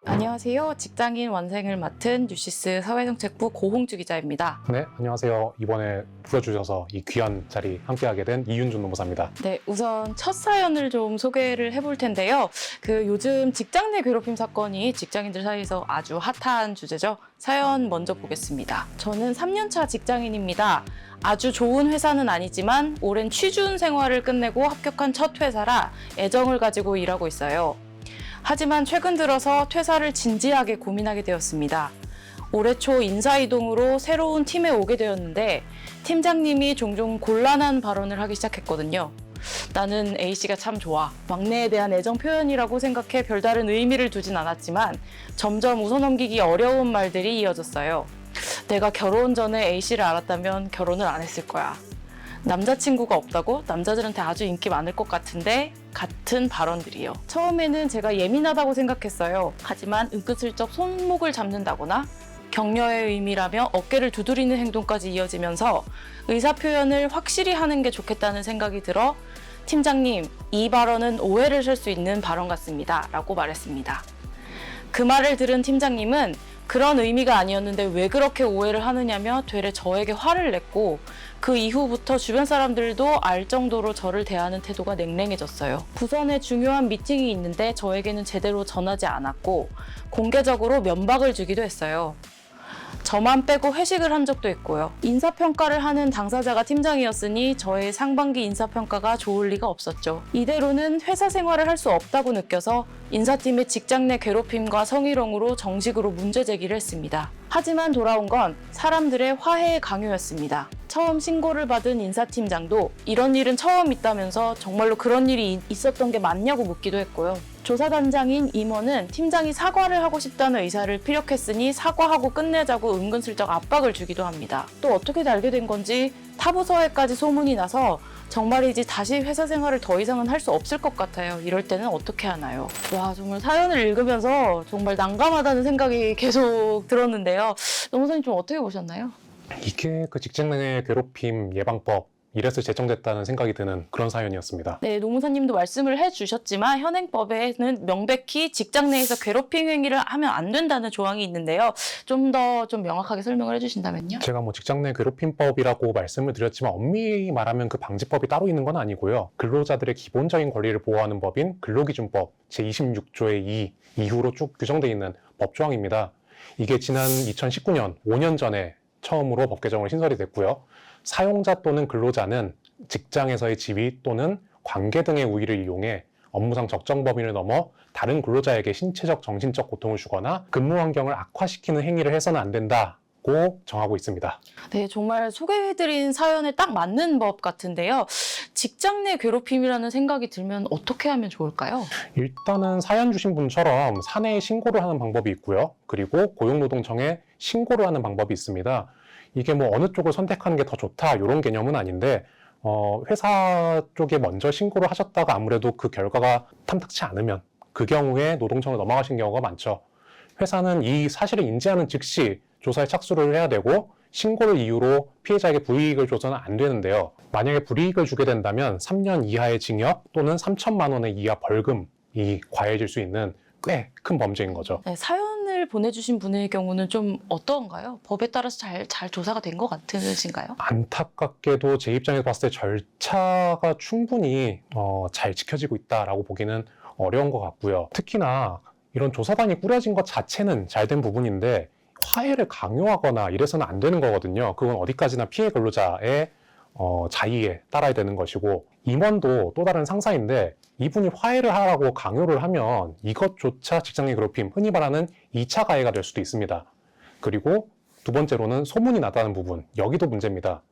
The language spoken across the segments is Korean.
안녕하세요. 직장인 완생을 맡은 뉴시스 사회정책부 고홍주 기자입니다. 네, 안녕하세요. 이번에 불러주셔서 이 귀한 자리 함께하게 된 이윤준 노무사입니다. 네, 우선 첫 사연을 좀 소개를 해볼 텐데요. 요즘 직장 내 괴롭힘 사건이 직장인들 사이에서 아주 핫한 주제죠. 사연 먼저 보겠습니다. 저는 3년차 직장인입니다. 아주 좋은 회사는 아니지만 오랜 취준 생활을 끝내고 합격한 첫 회사라 애정을 가지고 일하고 있어요. 하지만 최근 들어서 퇴사를 진지하게 고민하게 되었습니다. 올해 초 인사이동으로 새로운 팀에 오게 되었는데 팀장님이 종종 곤란한 발언을 하기 시작했거든요. 나는 A씨가 참 좋아. 막내에 대한 애정 표현이라고 생각해 별다른 의미를 두진 않았지만 점점 웃어넘기기 어려운 말들이 이어졌어요. 내가 결혼 전에 A씨를 알았다면 결혼을 안 했을 거야. 남자친구가 없다고? 남자들한테 아주 인기 많을 것 같은데 같은 발언들이요. 처음에는 제가 예민하다고 생각했어요. 하지만 은근슬쩍 손목을 잡는다거나 격려의 의미라며 어깨를 두드리는 행동까지 이어지면서 의사표현을 확실히 하는 게 좋겠다는 생각이 들어 팀장님, 이 발언은 오해를 살 수 있는 발언 같습니다. 라고 말했습니다. 그 말을 들은 팀장님은 그런 의미가 아니었는데 왜 그렇게 오해를 하느냐며 되레 저에게 화를 냈고 그 이후부터 주변 사람들도 알 정도로 저를 대하는 태도가 냉랭해졌어요. 부서 내 중요한 미팅이 있는데 저에게는 제대로 전하지 않았고 공개적으로 면박을 주기도 했어요. 저만 빼고 회식을 한 적도 있고요. 인사평가를 하는 당사자가 팀장이었으니 저의 상반기 인사평가가 좋을 리가 없었죠. 이대로는 회사 생활을 할 수 없다고 느껴서 인사팀의 직장 내 괴롭힘과 성희롱으로 정식으로 문제 제기를 했습니다. 하지만 돌아온 건 사람들의 화해의 강요였습니다. 처음 신고를 받은 인사팀장도 이런 일은 처음 있다면서 정말로 그런 일이 있었던 게 맞냐고 묻기도 했고요. 조사단장인 임원은 팀장이 사과를 하고 싶다는 의사를 피력했으니 사과하고 끝내자고 은근슬쩍 압박을 주기도 합니다. 또 어떻게 알게 된 건지 타부서에까지 소문이 나서 정말이지 다시 회사 생활을 더 이상은 할 수 없을 것 같아요. 이럴 때는 어떻게 하나요? 와, 정말 사연을 읽으면서 정말 난감하다는 생각이 계속 들었는데요. 노무사님 좀 어떻게 보셨나요? 이게 그 직장 내 괴롭힘 예방법 이래서 제정됐다는 생각이 드는 그런 사연이었습니다. 네, 노무사님도 말씀을 해주셨지만 현행법에는 명백히 직장 내에서 괴롭힘 행위를 하면 안 된다는 조항이 있는데요. 좀 더 명확하게 설명을 해주신다면요. 제가 직장 내 괴롭힘법이라고 말씀을 드렸지만 엄밀히 말하면 그 방지법이 따로 있는 건 아니고요. 근로자들의 기본적인 권리를 보호하는 법인 근로기준법 제26조의 2 이후로 쭉 규정되어 있는 법조항입니다. 이게 지난 2019년 5년 전에 처음으로 법 개정으로 신설이 됐고요. 사용자 또는 근로자는 직장에서의 지위 또는 관계 등의 우위를 이용해 업무상 적정 범위를 넘어 다른 근로자에게 신체적, 정신적 고통을 주거나 근무 환경을 악화시키는 행위를 해서는 안 된다고 정하고 있습니다. 네, 정말 소개해드린 사연에 딱 맞는 법 같은데요. 직장 내 괴롭힘이라는 생각이 들면 어떻게 하면 좋을까요? 일단은 사연 주신 분처럼 사내에 신고를 하는 방법이 있고요. 그리고 고용노동청에 신고를 하는 방법이 있습니다. 이게 어느 쪽을 선택하는 게 더 좋다 이런 개념은 아닌데 회사 쪽에 먼저 신고를 하셨다가 아무래도 그 결과가 탐탁치 않으면 그 경우에 노동청을 넘어가신 경우가 많죠. 회사는 이 사실을 인지하는 즉시 조사에 착수를 해야 되고 신고를 이유로 피해자에게 불이익을 줘서는 안 되는데요. 만약에 불이익을 주게 된다면 3년 이하의 징역 또는 3천만 원의 이하 벌금이 과해질 수 있는 꽤 큰 범죄인 거죠. 네, 사연을 보내주신 분의 경우는 좀 어떤가요? 법에 따라서 잘 조사가 된 것 같으신가요? 안타깝게도 제 입장에서 봤을 때 절차가 충분히 잘 지켜지고 있다라고 보기는 어려운 것 같고요. 특히나 이런 조사단이 꾸려진 것 자체는 잘된 부분인데 화해를 강요하거나 이래서는 안 되는 거거든요. 그건 어디까지나 피해 근로자의 자의에 따라야 되는 것이고 임원도 또 다른 상사인데 이분이 화해를 하라고 강요를 하면 이것조차 직장 내 괴롭힘, 흔히 말하는 2차 가해가 될 수도 있습니다. 그리고 두 번째로는 소문이 났다는 부분, 여기도 문제입니다.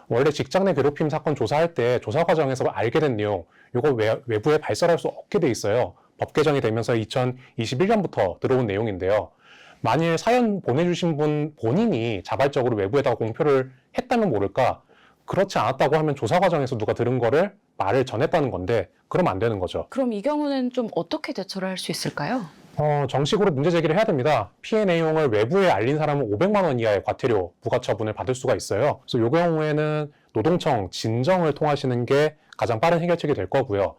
원래 직장 내 괴롭힘 사건 조사할 때 조사 과정에서 알게 된 내용, 이거 외부에 발설할 수 없게 돼 있어요. 법 개정이 되면서 2021년부터 들어온 내용인데요. 만일 사연 보내주신 분 본인이 자발적으로 외부에다가 공표를 했다면 모를까, 그렇지 않았다고 하면 조사 과정에서 누가 들은 거를 말을 전했다는 건데 그러면 안 되는 거죠. 그럼 이 경우는 좀 어떻게 대처를 할 수 있을까요? 정식으로 문제 제기를 해야 됩니다. 피해 내용을 외부에 알린 사람은 500만 원 이하의 과태료 부과처분을 받을 수가 있어요. 그래서 이 경우에는 노동청 진정을 통하시는 게 가장 빠른 해결책이 될 거고요.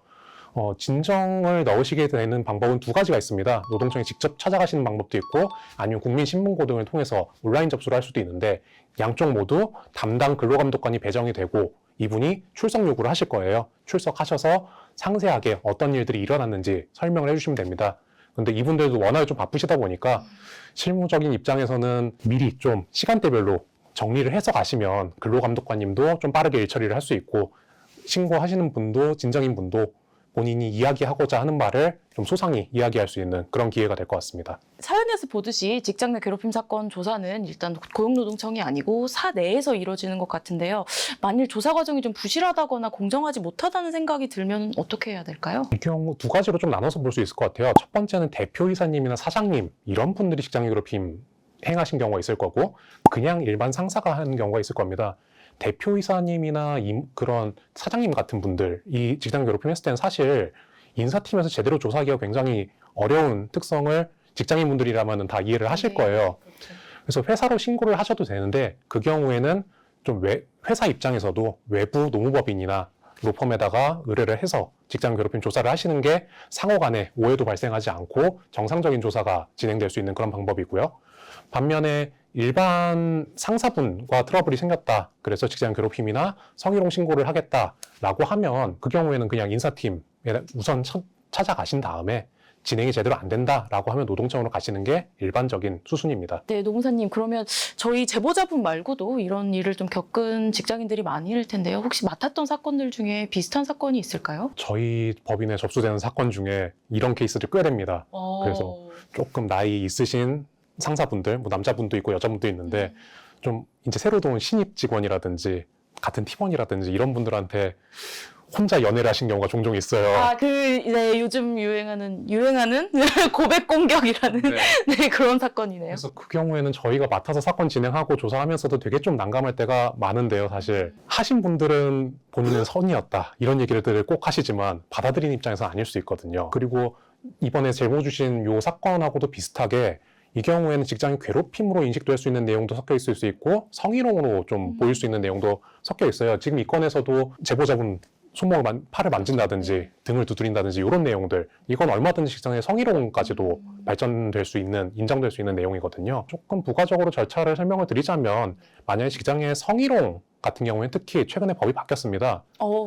진정을 넣으시게 되는 방법은 두 가지가 있습니다. 노동청에 직접 찾아가시는 방법도 있고 아니면 국민신문고 등을 통해서 온라인 접수를 할 수도 있는데 양쪽 모두 담당 근로감독관이 배정이 되고 이분이 출석 요구를 하실 거예요. 출석하셔서 상세하게 어떤 일들이 일어났는지 설명을 해주시면 됩니다. 근데 이분들도 워낙에 좀 바쁘시다 보니까 실무적인 입장에서는 미리 좀 시간대별로 정리를 해서 가시면 근로감독관님도 좀 빠르게 일 처리를 할 수 있고 신고하시는 분도 진정인 분도 본인이 이야기하고자 하는 말을 좀 소상히 이야기할 수 있는 그런 기회가 될 것 같습니다. 사연에서 보듯이 직장 내 괴롭힘 사건 조사는 일단 고용노동청이 아니고 사내에서 이루어지는 것 같은데요. 만일 조사 과정이 좀 부실하다거나 공정하지 못하다는 생각이 들면 어떻게 해야 될까요? 이 경우 두 가지로 좀 나눠서 볼 수 있을 것 같아요. 첫 번째는 대표이사님이나 사장님 이런 분들이 직장 내 괴롭힘 행하신 경우가 있을 거고 그냥 일반 상사가 하는 경우가 있을 겁니다. 대표이사님이나 그런 사장님 같은 분들 이 직장 괴롭힘 했을 때는 사실 인사팀에서 제대로 조사하기가 굉장히 어려운 특성을 직장인분들이라면 다 이해를 하실 거예요. 그렇죠. 그래서 회사로 신고를 하셔도 되는데 그 경우에는 좀 회사 입장에서도 외부 노무법인이나 로펌에다가 의뢰를 해서 직장 괴롭힘 조사를 하시는 게 상호 간에 오해도 발생하지 않고 정상적인 조사가 진행될 수 있는 그런 방법이고요. 반면에 일반 상사분과 트러블이 생겼다. 그래서 직장 괴롭힘이나 성희롱 신고를 하겠다라고 하면 그 경우에는 그냥 인사팀에 우선 찾아가신 다음에 진행이 제대로 안 된다라고 하면 노동청으로 가시는 게 일반적인 수순입니다. 네, 노무사님 그러면 저희 제보자분 말고도 이런 일을 좀 겪은 직장인들이 많을 텐데요. 혹시 맡았던 사건들 중에 비슷한 사건이 있을까요? 저희 법인에 접수되는 사건 중에 이런 케이스들이 꽤 됩니다. 그래서 조금 나이 있으신 상사분들, 뭐 남자분도 있고 여자분도 있는데 좀 이제 새로 들어온 신입 직원이라든지 같은 팀원이라든지 이런 분들한테 혼자 연애를 하신 경우가 종종 있어요. 네, 요즘 유행하는 고백 공격이라는 네, 그런 사건이네요. 그래서 그 경우에는 저희가 맡아서 사건 진행하고 조사하면서도 되게 좀 난감할 때가 많은데요. 사실 하신 분들은 본인은 선이었다 이런 얘기를 꼭 하시지만 받아들이는 입장에서는 아닐 수 있거든요. 그리고 이번에 제보 주신 요 사건하고도 비슷하게 이 경우에는 직장인 괴롭힘으로 인식될 수 있는 내용도 섞여 있을 수 있고 성희롱으로 좀 보일 수 있는 내용도 섞여 있어요. 지금 이 건에서도 제보자분 손목을 팔을 만진다든지 등을 두드린다든지 이런 내용들 이건 얼마든지 직장의 성희롱까지도 발전될 수 있는 인정될 수 있는 내용이거든요. 조금 부가적으로 절차를 설명을 드리자면 만약에 직장의 성희롱 같은 경우에는 특히 최근에 법이 바뀌었습니다.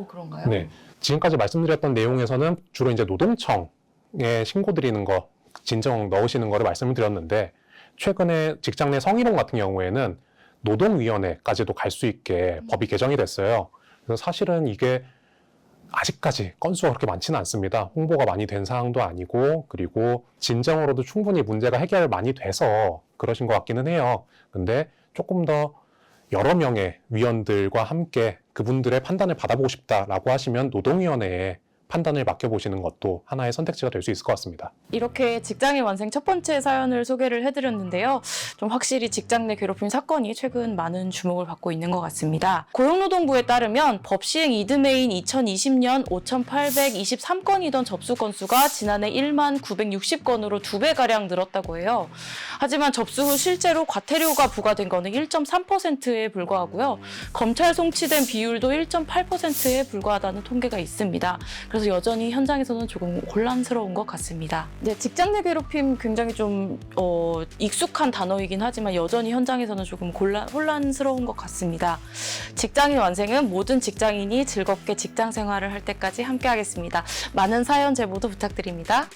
그런가요? 네, 지금까지 말씀드렸던 내용에서는 주로 이제 노동청에 신고드리는 거 진정 넣으시는 거를 말씀을 드렸는데 최근에 직장 내 성희롱 같은 경우에는 노동위원회까지도 갈 수 있게 법이 개정이 됐어요. 그래서 사실은 이게 아직까지 건수가 그렇게 많지는 않습니다. 홍보가 많이 된 사항도 아니고 그리고 진정으로도 충분히 문제가 해결 많이 돼서 그러신 것 같기는 해요. 근데 조금 더 여러 명의 위원들과 함께 그분들의 판단을 받아보고 싶다라고 하시면 노동위원회에 판단을 맡겨보시는 것도 하나의 선택지가 될 수 있을 것 같습니다. 이렇게 직장인 완생 첫 번째 사연을 소개를 해드렸는데요. 좀 확실히 직장 내 괴롭힘 사건이 최근 많은 주목을 받고 있는 것 같습니다. 고용노동부에 따르면 법 시행 이듬해인 2020년 5,823건이던 접수 건수가 지난해 1만 960건으로 2배가량 늘었다고 해요. 하지만 접수 후 실제로 과태료가 부과된 거는 1.3%에 불과하고요. 검찰 송치된 비율도 1.8%에 불과하다는 통계가 있습니다. 그래서 여전히 현장에서는 조금 혼란스러운 것 같습니다. 네, 직장 내 괴롭힘 굉장히 좀 익숙한 단어이긴 하지만 여전히 현장에서는 조금 혼란스러운 것 같습니다. 직장인 완생은 모든 직장인이 즐겁게 직장 생활을 할 때까지 함께하겠습니다. 많은 사연 제보도 부탁드립니다.